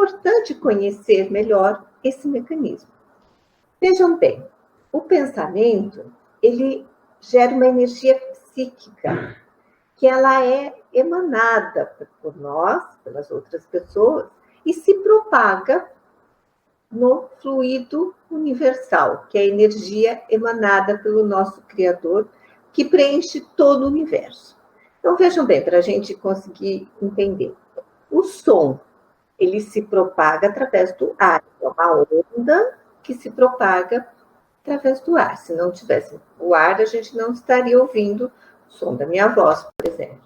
importante conhecer melhor esse mecanismo. Vejam bem, o pensamento, ele gera uma energia psíquica, que ela é emanada por nós, pelas outras pessoas, e se propaga no fluido universal, que é a energia emanada pelo nosso Criador, que preenche todo o universo. Então, vejam bem, para a gente conseguir entender. O som, ele se propaga através do ar. É uma onda que se propaga através do ar. Se não tivesse o ar, a gente não estaria ouvindo o som da minha voz, por exemplo.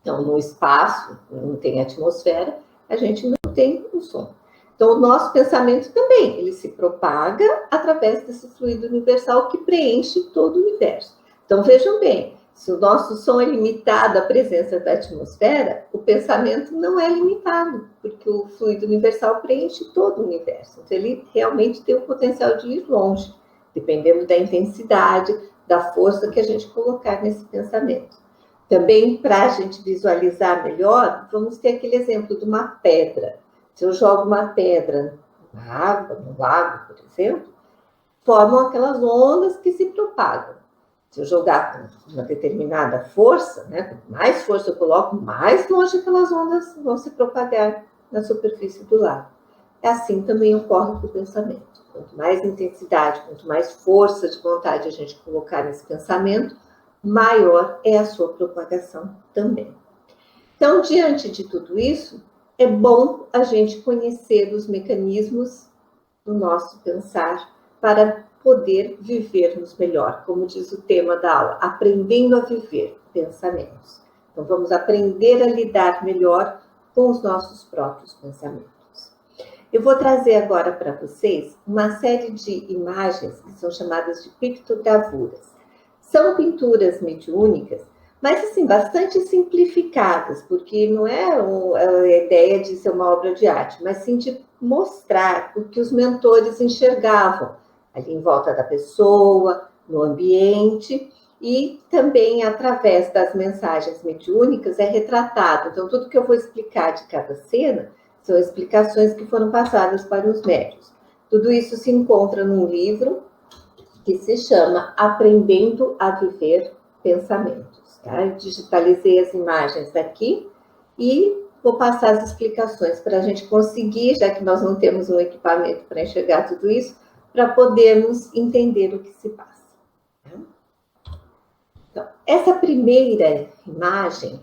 Então, no espaço, não tem atmosfera, a gente não tem o som. Então, o nosso pensamento também, ele se propaga através desse fluido universal que preenche todo o universo. Então, vejam bem, se o nosso som é limitado à presença da atmosfera, o pensamento não é limitado, porque o fluido universal preenche todo o universo. Então, ele realmente tem o potencial de ir longe, dependendo da intensidade, da força que a gente colocar nesse pensamento. Também, para a gente visualizar melhor, vamos ter aquele exemplo de uma pedra. Se eu jogo uma pedra na água, no lago, por exemplo, formam aquelas ondas que se propagam. Se eu jogar com uma determinada força, né, quanto mais força eu coloco, mais longe aquelas ondas vão se propagar na superfície do lago. É assim também ocorre com o pensamento. Quanto mais intensidade, quanto mais força de vontade a gente colocar nesse pensamento, maior é a sua propagação também. Então, diante de tudo isso, é bom a gente conhecer os mecanismos do nosso pensar para poder vivermos melhor, como diz o tema da aula, aprendendo a viver pensamentos. Então, vamos aprender a lidar melhor com os nossos próprios pensamentos. Eu vou trazer agora para vocês uma série de imagens que são chamadas de pictogravuras. São pinturas mediúnicas, mas assim, bastante simplificadas, porque não é a ideia de ser uma obra de arte, mas sim de mostrar o que os mentores enxergavam ali em volta da pessoa, no ambiente, e também através das mensagens mediúnicas é retratado. Então, tudo que eu vou explicar de cada cena são explicações que foram passadas para os médiuns. Tudo isso se encontra num livro que se chama Aprendendo a Viver Pensamentos. Tá? Eu digitalizei as imagens aqui e vou passar as explicações para a gente conseguir, já que nós não temos um equipamento para enxergar tudo isso, para podermos entender o que se passa. Então, essa primeira imagem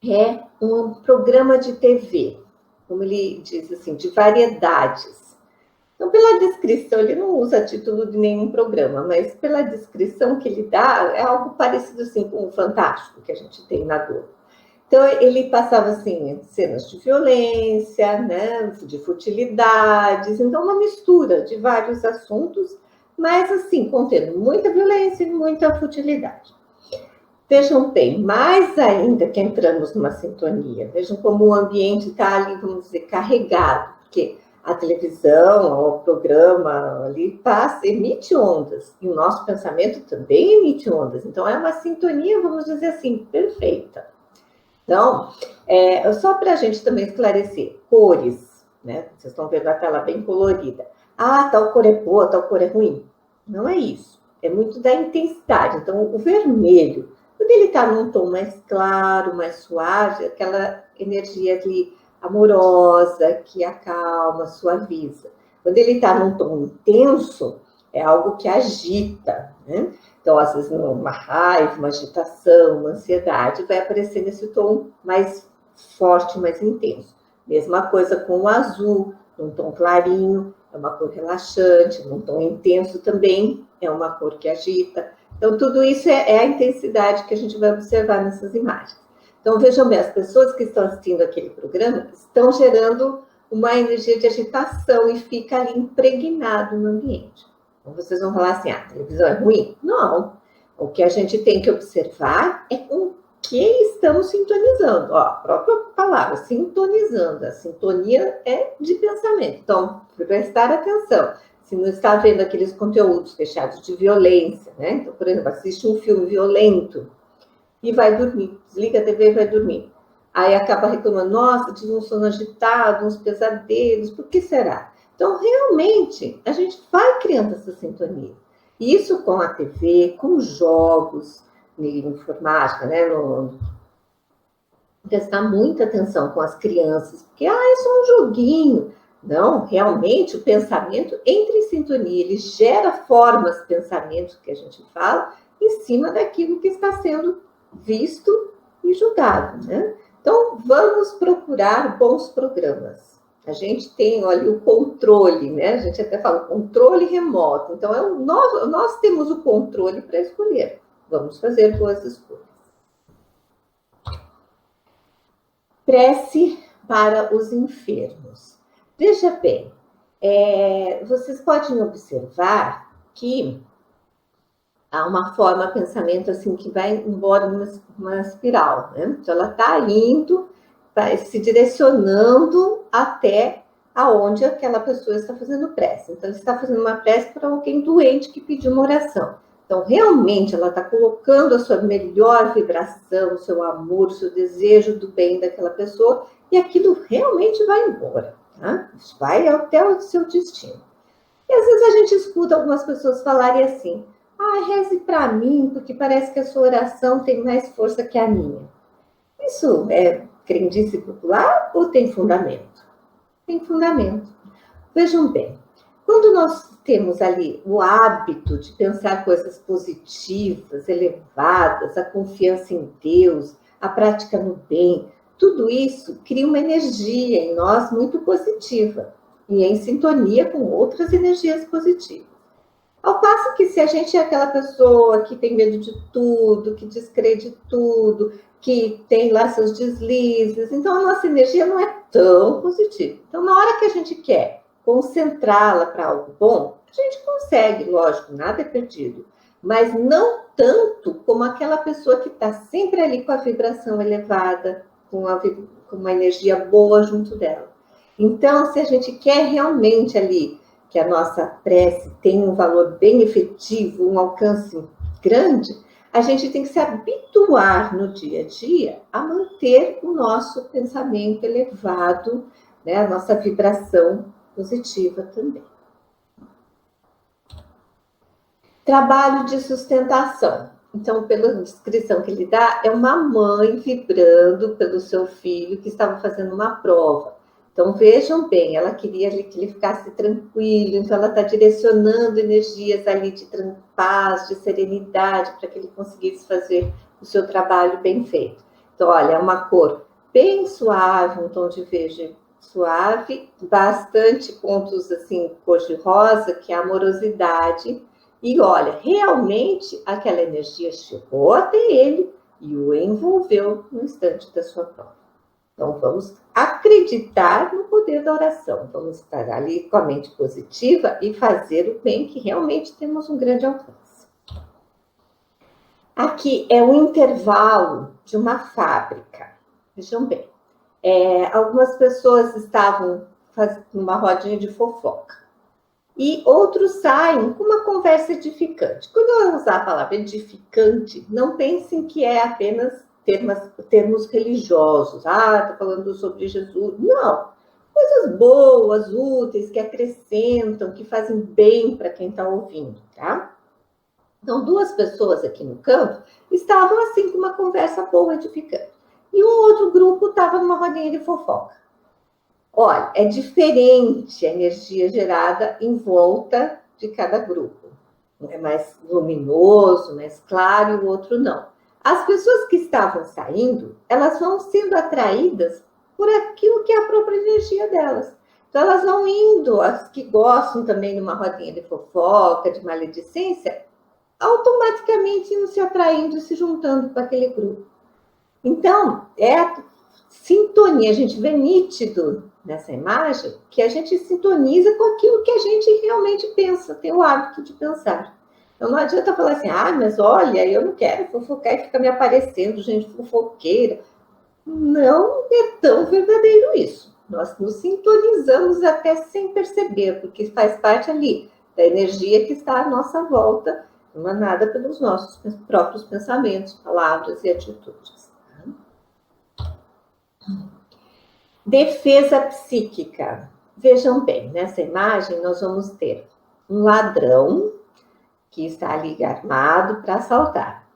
é um programa de TV, como ele diz assim, de variedades. Então, pela descrição, ele não usa título de nenhum programa, mas pela descrição que ele dá, é algo parecido assim com o Fantástico que a gente tem na Globo. Então, ele passava assim, cenas de violência, né, de futilidades, então uma mistura de vários assuntos, mas assim, contendo muita violência e muita futilidade. Vejam bem, mais ainda que entramos numa sintonia, vejam como o ambiente está ali, vamos dizer, carregado, porque a televisão, o programa ali passa, emite ondas, e o nosso pensamento também emite ondas, então é uma sintonia, vamos dizer assim, perfeita. Então, só para a gente também esclarecer, cores, né? Vocês estão vendo a tela bem colorida. Ah, tal cor é boa, tal cor é ruim. Não é isso, é muito da intensidade. Então, o vermelho, quando ele está num tom mais claro, mais suave, aquela energia ali amorosa, que acalma, suaviza. Quando ele está num tom intenso, é algo que agita, né? Então, às vezes, uma raiva, uma agitação, uma ansiedade, vai aparecer nesse tom mais forte, mais intenso. Mesma coisa com o azul, num tom clarinho, é uma cor relaxante, num tom intenso também, é uma cor que agita. Então, tudo isso é a intensidade que a gente vai observar nessas imagens. Então, vejam bem, as pessoas que estão assistindo aquele programa estão gerando uma energia de agitação e fica ali impregnado no ambiente. Então, vocês vão falar assim, a televisão é ruim? Não. O que a gente tem que observar é com que estamos sintonizando. Ó, a própria palavra, sintonizando. A sintonia é de pensamento. Então, prestar atenção. Se não está vendo aqueles conteúdos fechados de violência, né? Então, por exemplo, assiste um filme violento e vai dormir. Desliga a TV e vai dormir. Aí acaba reclamando, nossa, tive um sono agitado, uns pesadelos, por que será? Então, realmente, a gente vai criando essa sintonia. Isso com a TV, com jogos de informática, né? Prestar muita atenção com as crianças, porque, é só um joguinho. Não, realmente o pensamento entra em sintonia, ele gera formas, pensamentos que a gente fala, em cima daquilo que está sendo visto e julgado, né? Então, vamos procurar bons programas. A gente tem, olha, o controle, né? A gente até fala controle remoto. Então, nós temos o controle para escolher. Vamos fazer boas escolhas. Prece para os enfermos. Veja bem, vocês podem observar que há uma forma de pensamento assim que vai embora numa espiral, né? Então ela está indo, vai se direcionando até aonde aquela pessoa está fazendo prece. Então, ela está fazendo uma prece para alguém doente que pediu uma oração. Então, realmente, ela está colocando a sua melhor vibração, o seu amor, o seu desejo do bem daquela pessoa, e aquilo realmente vai embora, tá? Vai até o seu destino. E às vezes a gente escuta algumas pessoas falarem assim, reze para mim, porque parece que a sua oração tem mais força que a minha. Isso é crendice popular ou tem fundamento? Tem fundamento. Vejam bem, quando nós temos ali o hábito de pensar coisas positivas, elevadas, a confiança em Deus, a prática no bem, tudo isso cria uma energia em nós muito positiva e em sintonia com outras energias positivas. Ao passo que se a gente é aquela pessoa que tem medo de tudo, que descrê de tudo, que tem lá seus deslizes, então a nossa energia não é tão positiva. Então, na hora que a gente quer concentrá-la para algo bom, a gente consegue, lógico, nada é perdido, mas não tanto como aquela pessoa que está sempre ali com a vibração elevada, com uma energia boa junto dela. Então, se a gente quer realmente ali que a nossa prece tenha um valor bem efetivo, um alcance grande, a gente tem que se habituar no dia a dia a manter o nosso pensamento elevado, né, a nossa vibração positiva também. Trabalho de sustentação. Então, pela descrição que ele dá, é uma mãe vibrando pelo seu filho que estava fazendo uma prova. Então, vejam bem, ela queria que ele ficasse tranquilo, então ela está direcionando energias ali de paz, de serenidade, para que ele conseguisse fazer o seu trabalho bem feito. Então, olha, é uma cor bem suave, um tom de verde suave, bastante pontos assim, cor de rosa, que é a amorosidade. E olha, realmente aquela energia chegou até ele e o envolveu no instante da sua prova. Então, vamos acreditar no poder da oração. Vamos estar ali com a mente positiva e fazer o bem, que realmente temos um grande alcance. Aqui é o intervalo de uma fábrica. Vejam bem, algumas pessoas estavam fazendo uma rodinha de fofoca. E outros saem com uma conversa edificante. Quando eu usar a palavra edificante, não pensem que é apenas termos religiosos. Estou falando sobre Jesus. Não. Coisas boas, úteis, que acrescentam, que fazem bem para quem está ouvindo, tá? Então, duas pessoas aqui no campo estavam assim com uma conversa boa, edificante. E um outro grupo estava numa rodinha de fofoca. Olha, é diferente a energia gerada em volta de cada grupo. Um é mais luminoso, mais claro, e o outro não. As pessoas que estavam saindo, elas vão sendo atraídas por aquilo que é a própria energia delas. Então, elas vão indo, as que gostam também de uma rodinha de fofoca, de maledicência, automaticamente iam se atraindo, se juntando com aquele grupo. Então, é a sintonia, a gente vê nítido nessa imagem que a gente sintoniza com aquilo que a gente realmente pensa, tem o hábito de pensar. Então, não adianta falar assim, mas olha, eu não quero fofocar e fica me aparecendo gente fofoqueira. Não é tão verdadeiro isso. Nós nos sintonizamos até sem perceber, porque faz parte ali da energia que está à nossa volta, emanada pelos nossos próprios pensamentos, palavras e atitudes. Defesa psíquica. Vejam bem, nessa imagem nós vamos ter um ladrão que está ali armado para assaltar.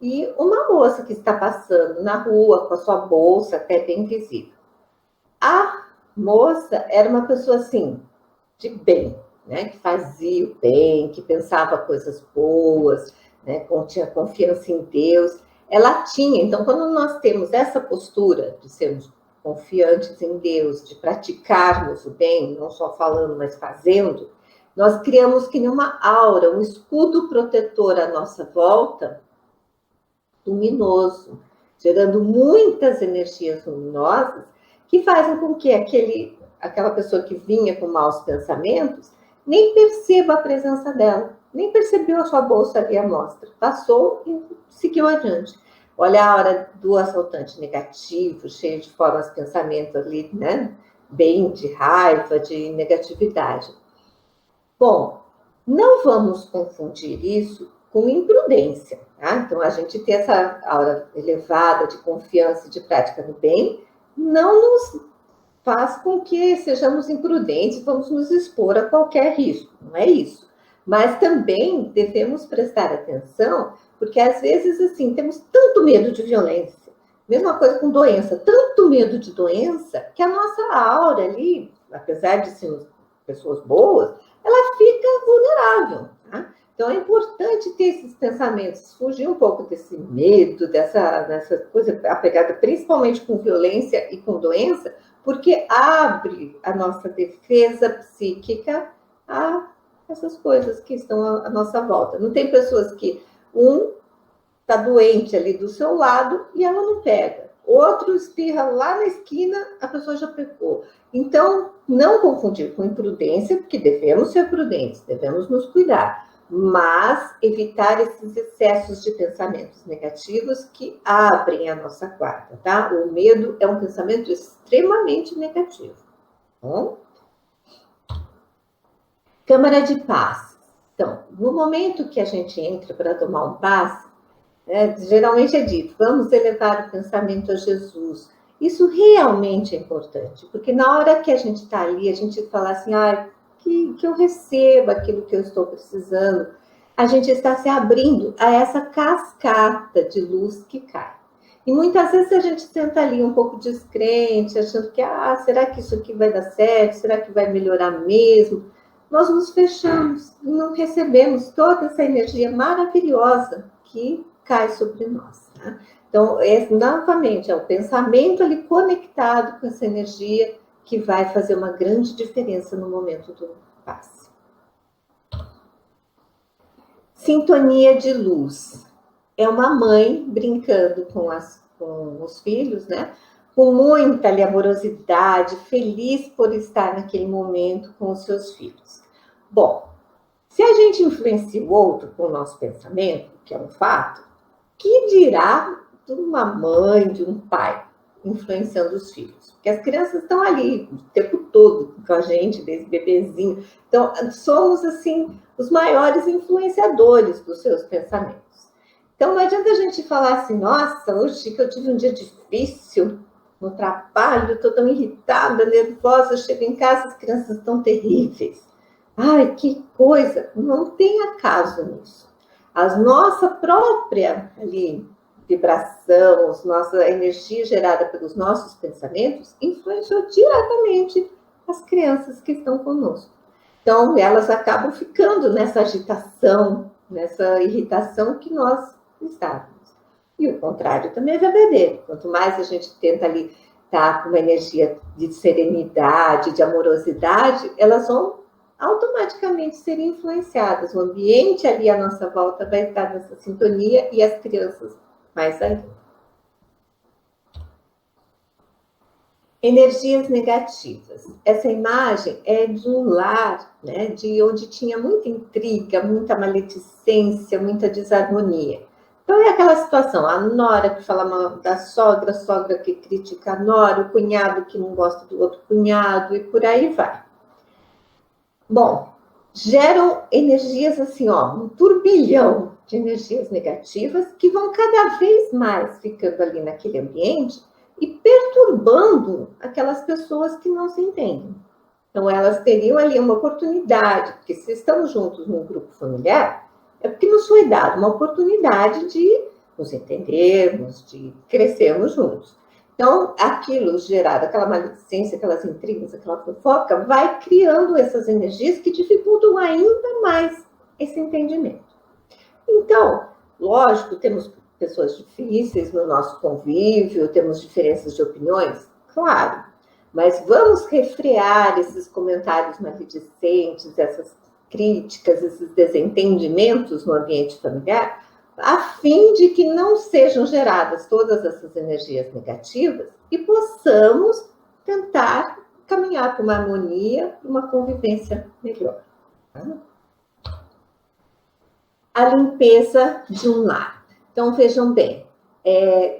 E uma moça que está passando na rua com a sua bolsa até bem visível. A moça era uma pessoa assim, de bem, né? Que fazia o bem, que pensava coisas boas, né? Tinha confiança em Deus. Ela tinha, então, quando nós temos essa postura de sermos confiantes em Deus, de praticarmos o bem, não só falando, mas fazendo, nós criamos que nem uma aura, um escudo protetor à nossa volta, luminoso, gerando muitas energias luminosas que fazem com que aquela pessoa que vinha com maus pensamentos nem perceba a presença dela, nem percebeu a sua bolsa ali à mostra, passou e seguiu adiante. Olha a hora do assaltante negativo, cheio de formas, pensamentos ali, né? Bem de raiva, de negatividade. Bom, não vamos confundir isso com imprudência, tá? Então, a gente ter essa aura elevada de confiança e de prática do bem não nos faz com que sejamos imprudentes, vamos nos expor a qualquer risco, não é isso. Mas também devemos prestar atenção, porque às vezes, assim, temos tanto medo de violência, mesma coisa com doença, tanto medo de doença, que a nossa aura ali, apesar de sermos pessoas boas, ela fica vulnerável, tá? Então, é importante ter esses pensamentos, fugir um pouco desse medo, dessa coisa apegada principalmente com violência e com doença, porque abre a nossa defesa psíquica a essas coisas que estão à nossa volta. Não tem pessoas que está doente ali do seu lado e ela não pega. Outro espirra lá na esquina, a pessoa já pegou. Então, não confundir com imprudência, porque devemos ser prudentes, devemos nos cuidar, mas evitar esses excessos de pensamentos negativos que abrem a nossa guarda, tá? O medo é um pensamento extremamente negativo. Bom? Câmara de paz. Então, no momento que a gente entra para tomar um passe, geralmente é dito, vamos elevar o pensamento a Jesus. Isso realmente é importante, porque na hora que a gente está ali, a gente fala assim, que eu receba aquilo que eu estou precisando, a gente está se abrindo a essa cascata de luz que cai. E muitas vezes a gente senta ali um pouco descrente, achando que, será que isso aqui vai dar certo? Será que vai melhorar mesmo? Nós nos fechamos, não recebemos toda essa energia maravilhosa que cai sobre nós. Tá? Então, novamente, é o pensamento ali conectado com essa energia que vai fazer uma grande diferença no momento do passe. Sintonia de luz. É uma mãe brincando com os filhos, né? Com muita amorosidade, feliz por estar naquele momento com os seus filhos. Bom, se a gente influencia o outro com o nosso pensamento, que é um fato, que dirá de uma mãe, de um pai, influenciando os filhos? Porque as crianças estão ali o tempo todo com a gente, desde bebezinho. Então, somos, assim, os maiores influenciadores dos seus pensamentos. Então, não adianta a gente falar assim, nossa, hoje que eu tive um dia difícil no trabalho, estou tão irritada, nervosa, chego em casa, as crianças estão terríveis. Ai, que coisa! Não tem acaso nisso. A nossa própria vibração, a nossa energia gerada pelos nossos pensamentos influenciou diretamente as crianças que estão conosco. Então, elas acabam ficando nessa agitação, nessa irritação que nós estávamos. E o contrário também é verdadeiro. Quanto mais a gente tenta ali estar com uma energia de serenidade, de amorosidade, elas vão automaticamente ser influenciadas. O ambiente ali à nossa volta vai estar nessa sintonia e as crianças mais ainda. Energias negativas. Essa imagem é de um lar, né, de onde tinha muita intriga, muita maledicência, muita desarmonia. Então, é aquela situação, a nora que fala mal da sogra, a sogra que critica a nora, o cunhado que não gosta do outro cunhado, e por aí vai. Bom, geram energias assim, um turbilhão de energias negativas que vão cada vez mais ficando ali naquele ambiente e perturbando aquelas pessoas que não se entendem. Então, elas teriam ali uma oportunidade, porque se estamos juntos num grupo familiar, é porque nos foi dada uma oportunidade de nos entendermos, de crescermos juntos. Então, aquilo gerado, aquela maledicência, aquelas intrigas, aquela fofoca, vai criando essas energias que dificultam ainda mais esse entendimento. Então, lógico, temos pessoas difíceis no nosso convívio, temos diferenças de opiniões, claro, mas vamos refrear esses comentários maledicentes, essas críticas, esses desentendimentos no ambiente familiar, a fim de que não sejam geradas todas essas energias negativas e possamos tentar caminhar para uma harmonia, para uma convivência melhor. A limpeza de um lar. Então, vejam bem,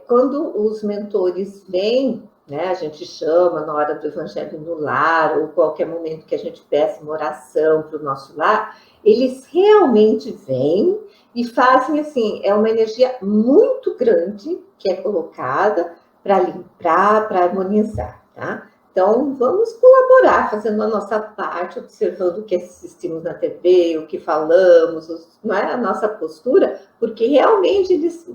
quando os mentores vêm, né, a gente chama na hora do Evangelho no Lar, ou qualquer momento que a gente peça uma oração para o nosso lar, eles realmente vêm e fazem assim, é uma energia muito grande que é colocada para limpar, para harmonizar, tá? Então, vamos colaborar, fazendo a nossa parte, observando o que assistimos na TV, o que falamos, não é? A nossa postura, porque realmente eles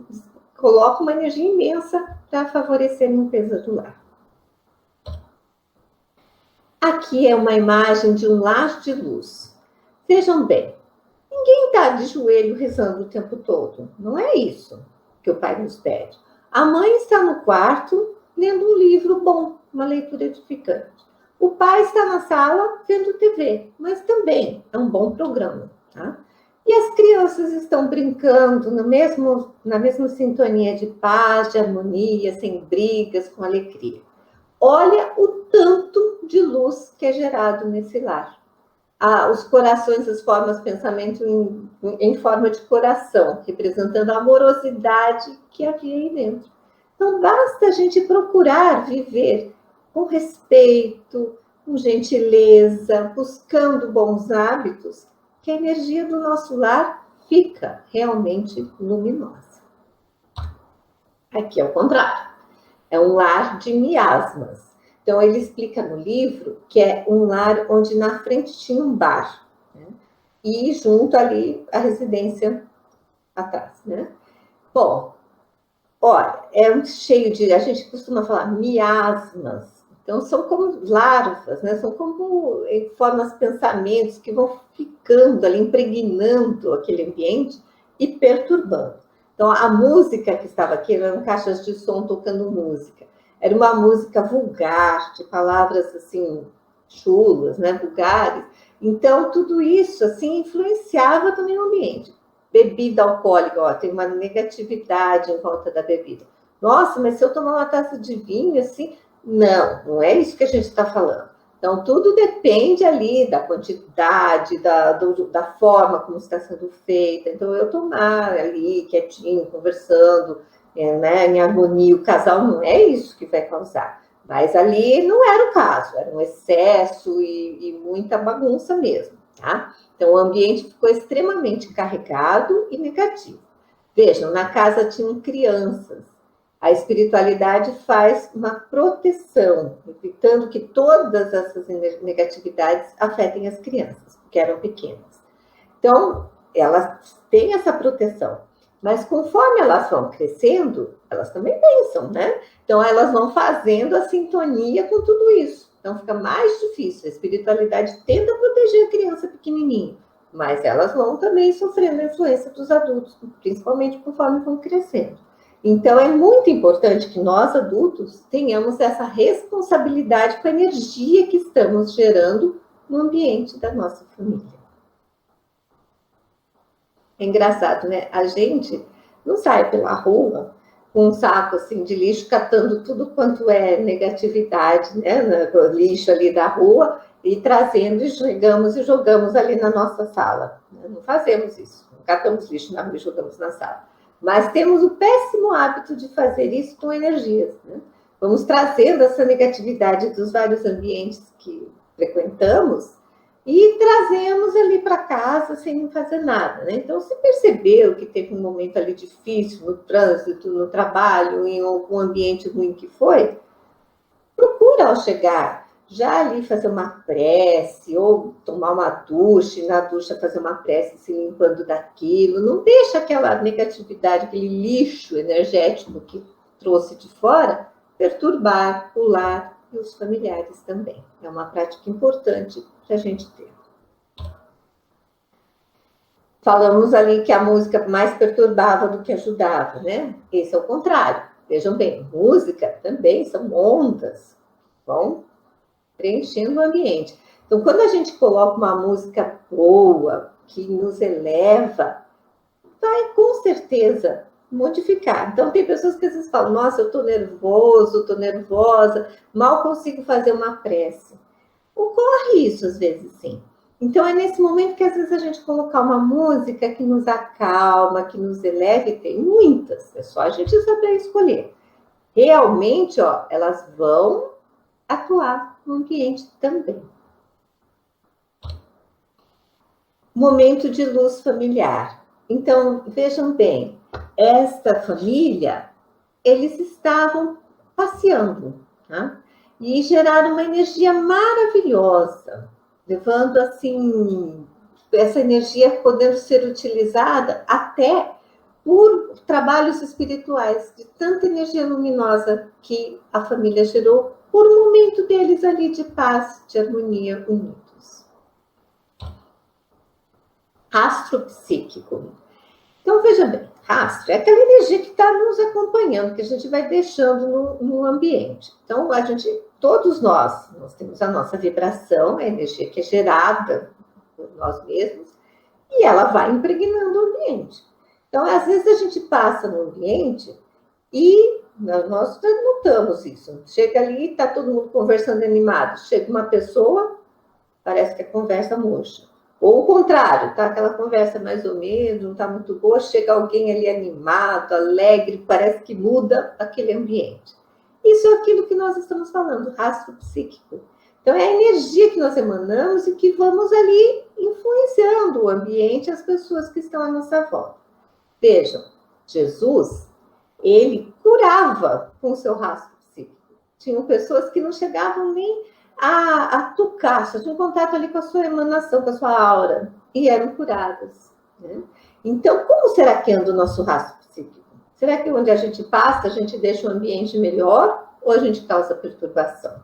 colocam uma energia imensa para favorecer a limpeza do lar. Aqui é uma imagem de um lar de luz. Vejam bem, ninguém está de joelho rezando o tempo todo. Não é isso que o Pai nos pede. A mãe está no quarto lendo um livro bom, uma leitura edificante. O pai está na sala vendo TV, mas também é um bom programa, tá? E as crianças estão brincando na mesma sintonia de paz, de harmonia, sem brigas, com alegria. Olha o tanto de luz que é gerado nesse lar. Os corações, as formas, pensamento em forma de coração, representando a amorosidade que havia aí dentro. Então, basta a gente procurar viver com respeito, com gentileza, buscando bons hábitos, que a energia do nosso lar fica realmente luminosa. Aqui é o contrário. É um lar de miasmas. Então, ele explica no livro que é um lar onde na frente tinha um bar, né? E junto ali a residência atrás, né? Bom, olha, cheio de, a gente costuma falar miasmas. Então, são como larvas, né? São como formas, pensamentos que vão ficando ali, impregnando aquele ambiente e perturbando. Então, a música que estava aqui eram caixas de som tocando música. Era uma música vulgar, de palavras assim, chulas, né? Vulgares. Então, tudo isso assim influenciava também o ambiente. Bebida alcoólica, ó, tem uma negatividade em volta da bebida. Nossa, mas se eu tomar uma taça de vinho, assim... Não é isso que a gente está falando. Então, tudo depende ali da quantidade, da forma como está sendo feita. Então, eu tomar ali, quietinho, conversando, né, em harmonia, o casal, não é isso que vai causar. Mas ali não era o caso, era um excesso e muita bagunça mesmo, tá? Então, o ambiente ficou extremamente carregado e negativo. Vejam, na casa tinham crianças. A espiritualidade faz uma proteção, evitando que todas essas negatividades afetem as crianças, que eram pequenas. Então, elas têm essa proteção. Mas conforme elas vão crescendo, elas também pensam, né? Então, elas vão fazendo a sintonia com tudo isso. Então, fica mais difícil. A espiritualidade tenta proteger a criança pequenininha, mas elas vão também sofrendo a influência dos adultos, principalmente conforme vão crescendo. Então, é muito importante que nós, adultos, tenhamos essa responsabilidade com a energia que estamos gerando no ambiente da nossa família. É engraçado, né? A gente não sai pela rua com um saco assim, de lixo, catando tudo quanto é negatividade, né? No lixo ali da rua, e trazendo e jogamos ali na nossa sala. Não fazemos isso. Não catamos lixo na rua e jogamos na sala. Mas temos o péssimo hábito de fazer isso com energias, né? Vamos trazendo essa negatividade dos vários ambientes que frequentamos e trazemos ali para casa sem fazer nada, né? Então, se percebeu que teve um momento ali difícil no trânsito, no trabalho, em algum ambiente ruim que foi, procura ao chegar já ali fazer uma prece ou tomar uma ducha e na ducha fazer uma prece se limpando daquilo. Não deixa aquela negatividade, aquele lixo energético que trouxe de fora perturbar o lar e os familiares também. É uma prática importante para a gente ter. Falamos ali que a música mais perturbava do que ajudava, né? Esse é o contrário. Vejam bem, música também são ondas, vão preenchendo o ambiente. Então, quando a gente coloca uma música boa, que nos eleva, vai com certeza modificar. Então, tem pessoas que às vezes falam, nossa, eu estou nervoso, estou nervosa, mal consigo fazer uma prece. Ocorre isso às vezes, sim. Então, é nesse momento que às vezes a gente colocar uma música que nos acalma, que nos eleva, e tem muitas, é só a gente saber escolher. Realmente, ó, elas vão atuar no ambiente também. Momento de luz familiar. Então, vejam bem, esta família, eles estavam passeando, tá? E geraram uma energia maravilhosa, levando assim, essa energia podendo ser utilizada até por trabalhos espirituais, de tanta energia luminosa que a família gerou por um momento deles ali de paz, de harmonia, unidos. Rastro psíquico. Então, veja bem, rastro é aquela energia que está nos acompanhando, que a gente vai deixando no ambiente. Então, todos nós temos a nossa vibração, a energia que é gerada por nós mesmos, e ela vai impregnando o ambiente. Então, às vezes a gente passa no ambiente e nós notamos isso. Chega ali, está todo mundo conversando animado. Chega uma pessoa, parece que a conversa murcha. Ou o contrário, tá aquela conversa mais ou menos, não está muito boa, chega alguém ali animado, alegre, parece que muda aquele ambiente. Isso é aquilo que nós estamos falando, rastro psíquico. Então, é a energia que nós emanamos e que vamos ali influenciando o ambiente, as pessoas que estão à nossa volta. Vejam, Jesus, ele curava com o seu rastro psíquico. Tinham pessoas que não chegavam nem a tocar, só tinham contato ali com a sua emanação, com a sua aura, e eram curadas. Né? Então, como será que anda o nosso rastro psíquico? Será que onde a gente passa, a gente deixa o ambiente melhor ou a gente causa perturbação?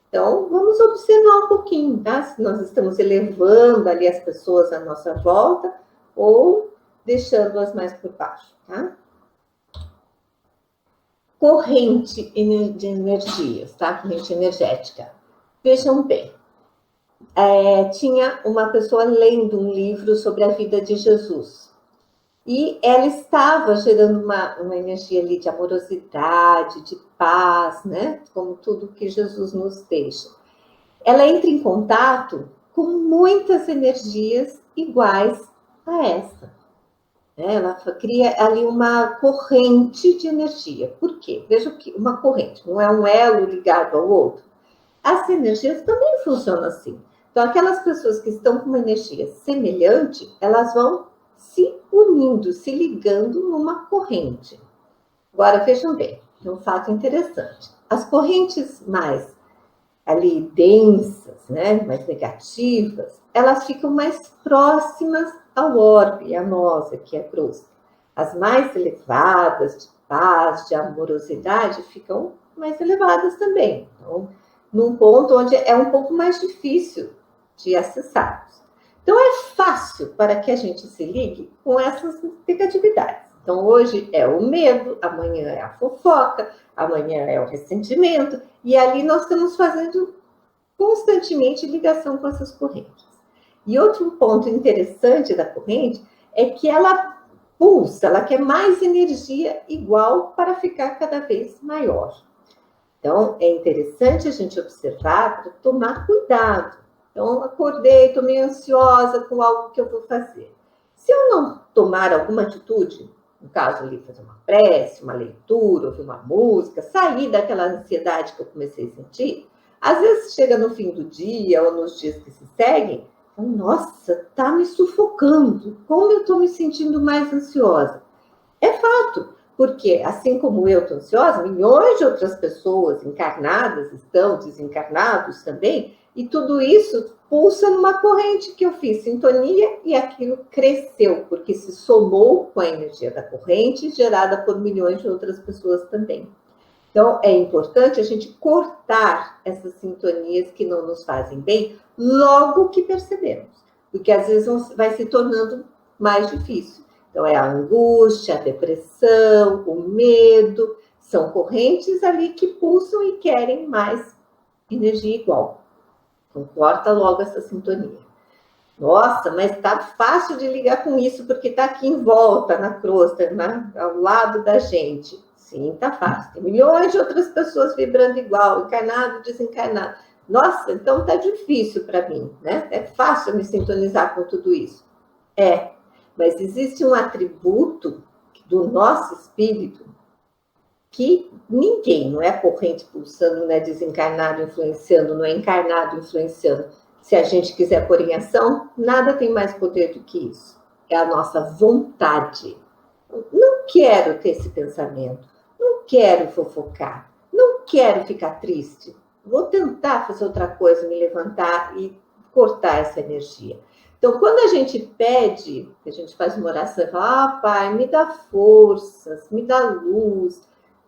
Então, vamos observar um pouquinho, tá? Se nós estamos elevando ali as pessoas à nossa volta ou deixando-as mais por baixo, tá? Corrente de energias, tá? Corrente energética. Vejam bem, tinha uma pessoa lendo um livro sobre a vida de Jesus. E ela estava gerando uma energia ali de amorosidade, de paz, né? Como tudo que Jesus nos deixa. Ela entra em contato com muitas energias iguais a essa. Ela cria ali uma corrente de energia. Por quê? Veja que uma corrente não é um elo ligado ao outro. As energias também funcionam assim. Então, aquelas pessoas que estão com uma energia semelhante, elas vão se unindo, se ligando numa corrente. Agora, vejam bem, é um fato interessante. As correntes mais ali densas, né, mais negativas, elas ficam mais próximas ao orbe, a nós, aqui a cruz. As mais elevadas, de paz, de amorosidade, ficam mais elevadas também. Então, num ponto onde é um pouco mais difícil de acessarmos. Então, é fácil para que a gente se ligue com essas negatividades. Então, hoje é o medo, amanhã é a fofoca, amanhã é o ressentimento, e ali nós estamos fazendo constantemente ligação com essas correntes. E outro ponto interessante da corrente é que ela pulsa, ela quer mais energia igual para ficar cada vez maior. Então, é interessante a gente observar para tomar cuidado. Então, acordei, estou meio ansiosa com algo que eu vou fazer. Se eu não tomar alguma atitude, no caso ali, fazer uma prece, uma leitura, ouvir uma música, sair daquela ansiedade que eu comecei a sentir, Às vezes chega no fim do dia ou nos dias que se seguem, nossa, tá me sufocando, como eu estou me sentindo mais ansiosa. É fato, porque assim como eu estou ansiosa, milhões de outras pessoas encarnadas estão, desencarnados também, e tudo isso pulsa numa corrente que eu fiz sintonia e aquilo cresceu, porque se somou com a energia da corrente gerada por milhões de outras pessoas também. Então, é importante a gente cortar essas sintonias que não nos fazem bem logo que percebemos, porque às vezes vai se tornando mais difícil. Então, é a angústia, a depressão, o medo, são correntes ali que pulsam e querem mais energia igual. Então, corta logo essa sintonia. Nossa, mas tá fácil de ligar com isso, porque tá aqui em volta, na crosta, ao lado da gente. Sim, tá fácil. Tem milhões de outras pessoas vibrando igual, encarnado, desencarnado. Nossa, então tá difícil para mim, né? É fácil me sintonizar com tudo isso. É, mas existe um atributo do nosso espírito que ninguém, não é corrente pulsando, não é desencarnado influenciando, não é encarnado influenciando. Se a gente quiser pôr em ação, nada tem mais poder do que isso. É a nossa vontade. Não quero ter esse pensamento, não quero fofocar, não quero ficar triste. Vou tentar fazer outra coisa, me levantar e cortar essa energia. Então, quando a gente pede, a gente faz uma oração e fala, Pai, me dá forças, me dá luz.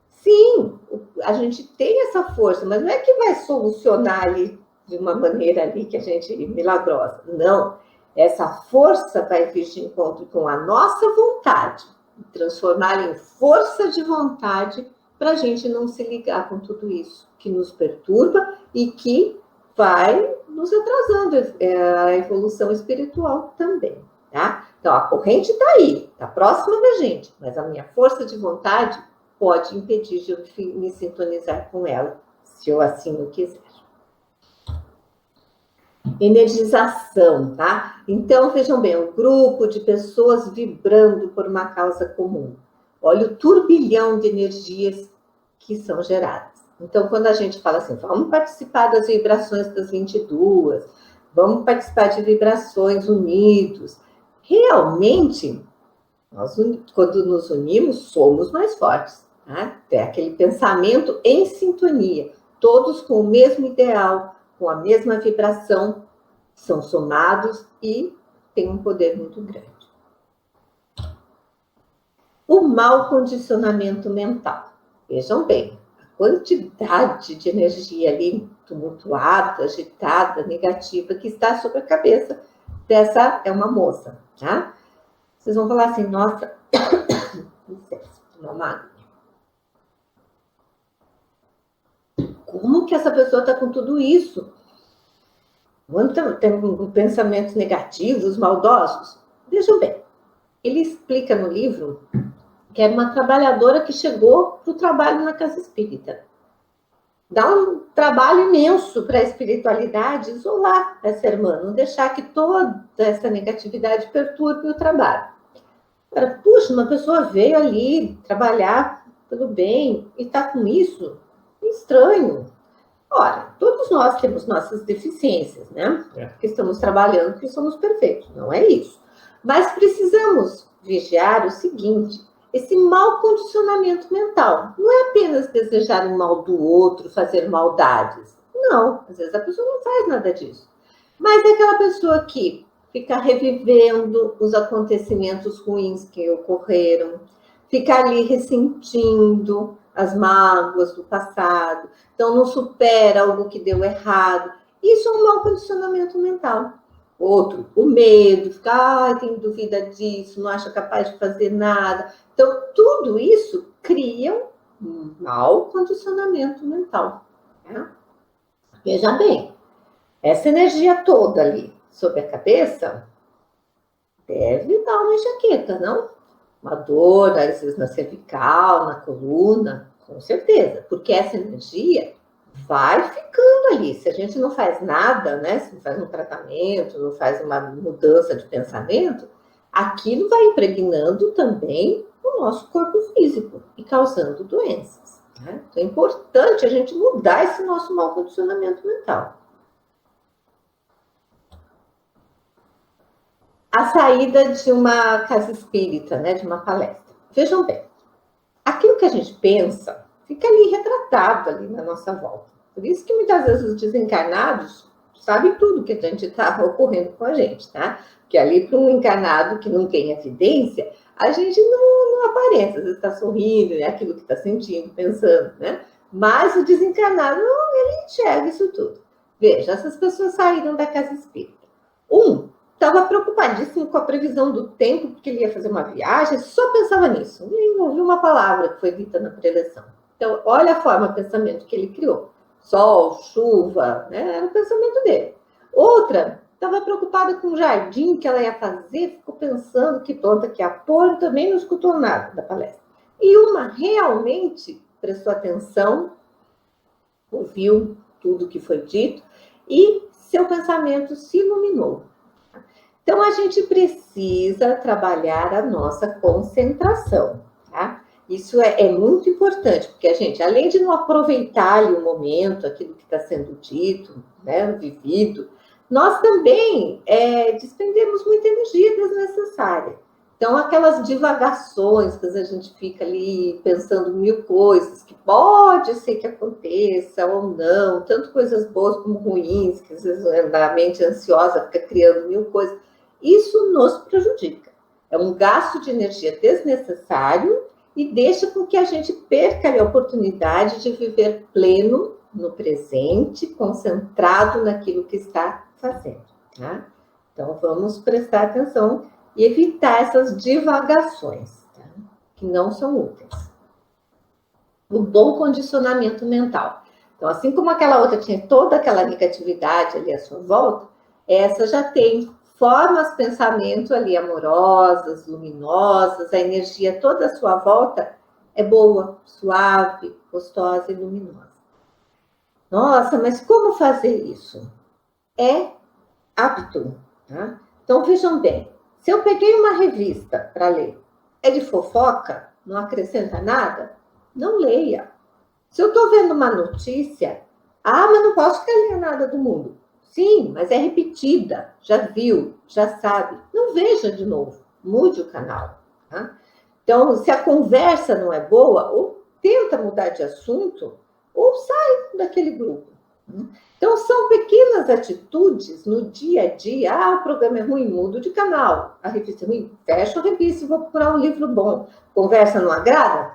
Sim, a gente tem essa força, mas não é que vai solucionar ali de uma maneira ali que a gente milagrosa. Não, essa força vai vir de encontro com a nossa vontade, transformar em força de vontade para a gente não se ligar com tudo isso que nos perturba e que vai nos atrasando a evolução espiritual também, tá? Então, a corrente está aí, está próxima da gente, mas a minha força de vontade pode impedir de eu me sintonizar com ela, se eu assim o quiser. Energização, tá? Então, vejam bem, um grupo de pessoas vibrando por uma causa comum. Olha o turbilhão de energias que são geradas. Então, quando a gente fala assim, vamos participar das vibrações das 22, vamos participar de vibrações unidos, realmente, nós, quando nos unimos, somos mais fortes. Tá? É aquele pensamento em sintonia, todos com o mesmo ideal, com a mesma vibração, são somados e têm um poder muito grande. O mau condicionamento mental. Vejam bem, a quantidade de energia ali tumultuada, agitada, negativa que está sobre a cabeça dessa é uma moça, tá? Vocês vão falar assim, nossa, licença, tomar uma água. Como que essa pessoa está com tudo isso? Tem pensamentos negativos, maldosos? Vejam bem, ele explica no livro que era uma trabalhadora que chegou para o trabalho na casa espírita. Dá um trabalho imenso para a espiritualidade isolar essa irmã, não deixar que toda essa negatividade perturbe o trabalho. Puxa, uma pessoa veio ali trabalhar pelo bem e está com isso? Estranho. Ora, todos nós temos nossas deficiências, né? Porque estamos trabalhando, porque somos perfeitos. Não é isso. Mas precisamos vigiar o seguinte, esse mau condicionamento mental. Não é apenas desejar o mal do outro, fazer maldades. Não, às vezes a pessoa não faz nada disso. Mas é aquela pessoa que fica revivendo os acontecimentos ruins que ocorreram, fica ali ressentindo as mágoas do passado, então não supera algo que deu errado. Isso é um mau condicionamento mental. Outro, o medo, ficar, tem dúvida disso, não acha capaz de fazer nada. Então, tudo isso cria um mau condicionamento mental. Né? Veja bem, essa energia toda ali sobre a cabeça deve dar uma enxaqueca, não? Uma dor, às vezes na cervical, na coluna, com certeza, porque essa energia vai ficando ali. Se a gente não faz nada, né? Se não faz um tratamento, não faz uma mudança de pensamento, aquilo vai impregnando também o nosso corpo físico e causando doenças. Né? Então, é importante a gente mudar esse nosso mau condicionamento mental. A saída de uma casa espírita, né, de uma palestra. Vejam bem, aquilo que a gente pensa fica ali retratado ali na nossa volta. Por isso que muitas vezes os desencarnados sabem tudo que a gente está ocorrendo com a gente, tá? Porque ali para um encarnado que não tem evidência, a gente não aparece, às vezes está sorrindo, é aquilo que está sentindo, pensando, né? Mas o desencarnado, ele enxerga isso tudo. Veja, essas pessoas saíram da casa espírita. Estava preocupadíssimo com a previsão do tempo, porque ele ia fazer uma viagem, só pensava nisso. Nem ouviu uma palavra que foi dita na preleção. Então, olha a forma de pensamento que ele criou. Sol, chuva, né? Era o pensamento dele. Outra, estava preocupada com o jardim que ela ia fazer, ficou pensando que tonta que ia pôr, também não escutou nada da palestra. E uma realmente prestou atenção, ouviu tudo que foi dito, e seu pensamento se iluminou. Então, a gente precisa trabalhar a nossa concentração, tá? Isso é muito importante, porque a gente, além de não aproveitar ali o momento, aquilo que está sendo dito, né, vivido, nós também despendemos muita energia desnecessária. Então, aquelas divagações que a gente fica ali pensando mil coisas, que pode ser que aconteça ou não, tanto coisas boas como ruins, que às vezes a mente ansiosa fica criando mil coisas, isso nos prejudica. É um gasto de energia desnecessário e deixa com que a gente perca a oportunidade de viver pleno no presente, concentrado naquilo que está fazendo. Tá? Então, vamos prestar atenção e evitar essas divagações, tá? Que não são úteis. O bom condicionamento mental. Então, assim como aquela outra tinha toda aquela negatividade ali à sua volta, essa já tem formas de pensamento ali amorosas, luminosas, a energia toda à sua volta é boa, suave, gostosa e luminosa. Nossa, mas como fazer isso? É hábito, tá? Então, vejam bem, se eu peguei uma revista para ler, é de fofoca, não acrescenta nada, não leia. Se eu estou vendo uma notícia, mas não posso ficar lendo nada do mundo. Sim, mas é repetida, já viu, já sabe. Não veja de novo, mude o canal. Tá? Então, se a conversa não é boa, ou tenta mudar de assunto, ou sai daquele grupo. Então, são pequenas atitudes no dia a dia. O programa é ruim, mudo de canal. A revista é ruim, fecha a revista e vou procurar um livro bom. Conversa não agrada?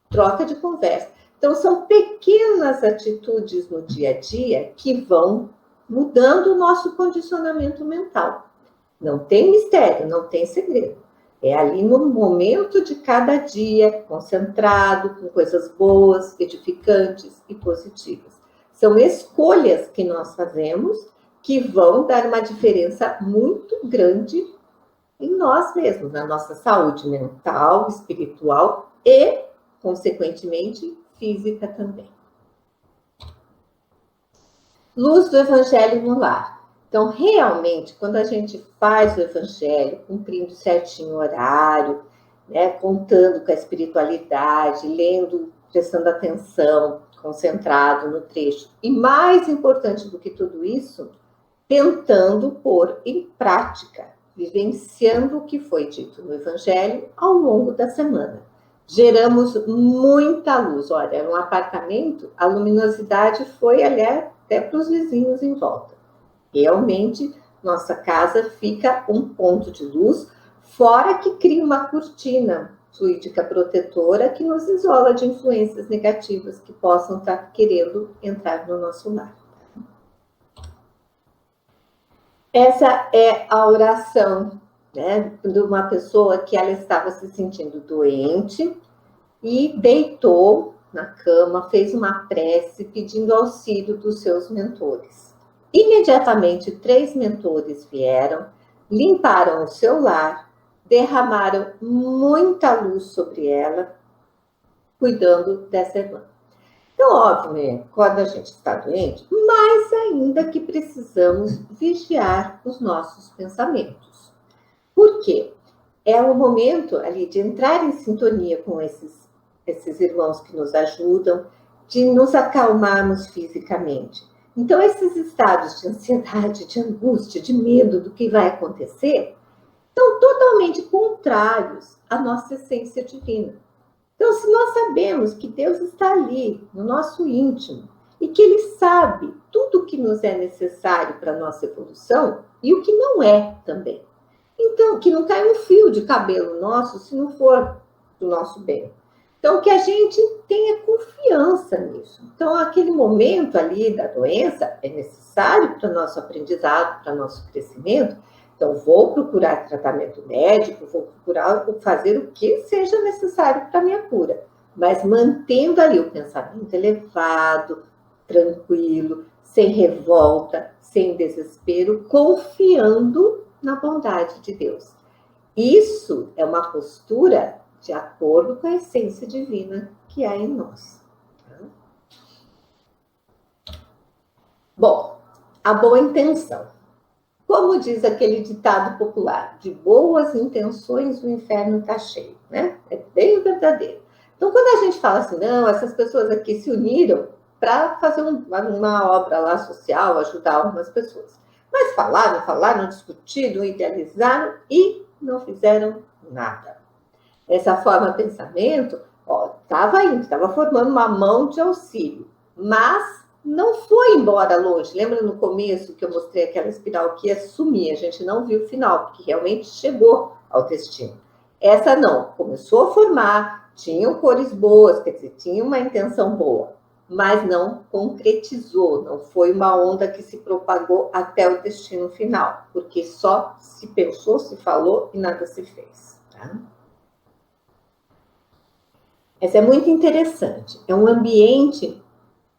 Troca de conversa. Então, são pequenas atitudes no dia a dia que vão mudando o nosso condicionamento mental. Não tem mistério, não tem segredo. É ali no momento de cada dia, concentrado, com coisas boas, edificantes e positivas. São escolhas que nós fazemos que vão dar uma diferença muito grande em nós mesmos, na nossa saúde mental, espiritual e, consequentemente, física também. Luz do Evangelho no lar. Então, realmente, quando a gente faz o Evangelho, cumprindo certinho o horário, né, contando com a espiritualidade, lendo, prestando atenção, concentrado no trecho, e mais importante do que tudo isso, tentando pôr em prática, vivenciando o que foi dito no Evangelho ao longo da semana. Geramos muita luz. Olha, no apartamento, a luminosidade foi, aliás, até para os vizinhos em volta. Realmente, nossa casa fica um ponto de luz, fora que cria uma cortina fluídica protetora que nos isola de influências negativas que possam estar querendo entrar no nosso lar. Essa é a oração, né, de uma pessoa que ela estava se sentindo doente e deitou na cama, fez uma prece pedindo auxílio dos seus mentores. Imediatamente, 3 mentores vieram, limparam o seu lar, derramaram muita luz sobre ela, cuidando dessa irmã. Então, óbvio, né? Quando a gente está doente, mais ainda que precisamos vigiar os nossos pensamentos. Por quê? É o momento ali de entrar em sintonia com esses irmãos que nos ajudam, de nos acalmarmos fisicamente. Então, esses estados de ansiedade, de angústia, de medo do que vai acontecer, são totalmente contrários à nossa essência divina. Então, se nós sabemos que Deus está ali, no nosso íntimo, e que Ele sabe tudo o que nos é necessário para a nossa evolução e o que não é também. Então, que não cai um fio de cabelo nosso se não for do nosso bem. Então, que a gente tenha confiança nisso. Então, aquele momento ali da doença é necessário para o nosso aprendizado, para o nosso crescimento. Então, vou procurar tratamento médico, vou procurar fazer o que seja necessário para a minha cura. Mas mantendo ali o pensamento elevado, tranquilo, sem revolta, sem desespero, confiando na bondade de Deus. Isso é uma postura de acordo com a essência divina que há em nós. Bom, a boa intenção. Como diz aquele ditado popular, de boas intenções o inferno está cheio, né? É bem verdadeiro. Então, quando a gente fala assim, não, essas pessoas aqui se uniram para fazer uma obra lá social, ajudar algumas pessoas. Mas falaram, discutiram, idealizaram e não fizeram nada. Essa forma de pensamento, estava formando uma mão de auxílio, mas não foi embora longe. Lembra no começo que eu mostrei aquela espiral que ia sumir? A gente não viu o final, porque realmente chegou ao destino. Essa não, começou a formar, tinham cores boas, quer dizer, tinha uma intenção boa, mas não concretizou, não foi uma onda que se propagou até o destino final, porque só se pensou, se falou e nada se fez. Tá? Essa é muito interessante. É um ambiente,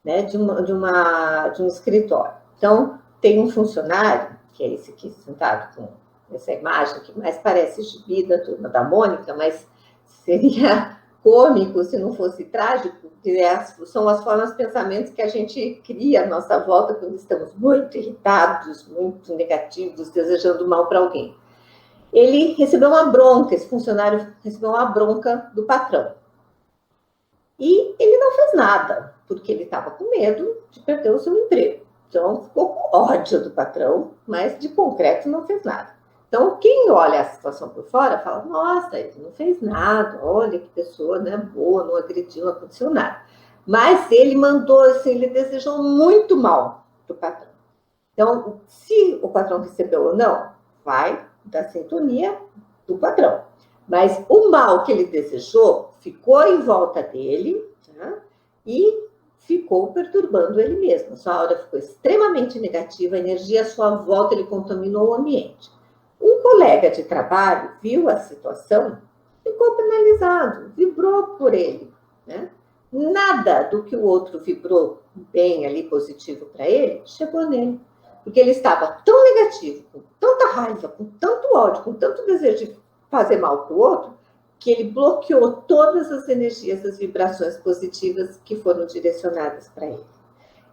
né, de um escritório. Então, tem um funcionário, que é esse aqui sentado com essa imagem que mais parece gibi da Turma da Mônica, mas seria cômico se não fosse trágico, que são as formas de pensamento que a gente cria à nossa volta quando estamos muito irritados, muito negativos, desejando mal para alguém. Ele recebeu uma bronca, esse funcionário recebeu uma bronca do patrão. E ele não fez nada, porque ele estava com medo de perder o seu emprego. Então, ficou com ódio do patrão, mas de concreto não fez nada. Então, quem olha a situação por fora, fala, nossa, ele não fez nada, olha que pessoa, né, boa, não agrediu, não aconteceu nada. Mas ele mandou, assim, ele desejou muito mal para o patrão. Então, se o patrão recebeu ou não, vai da sintonia do patrão. Mas o mal que ele desejou ficou em volta dele, tá? E ficou perturbando ele mesmo. A sua aura ficou extremamente negativa, a energia à sua volta, ele contaminou o ambiente. Um colega de trabalho viu a situação, ficou penalizado, vibrou por ele, né? Nada do que o outro vibrou bem ali, positivo para ele, chegou nele. Porque ele estava tão negativo, com tanta raiva, com tanto ódio, com tanto desejo de fazer mal para o outro, que ele bloqueou todas as energias, as vibrações positivas que foram direcionadas para ele.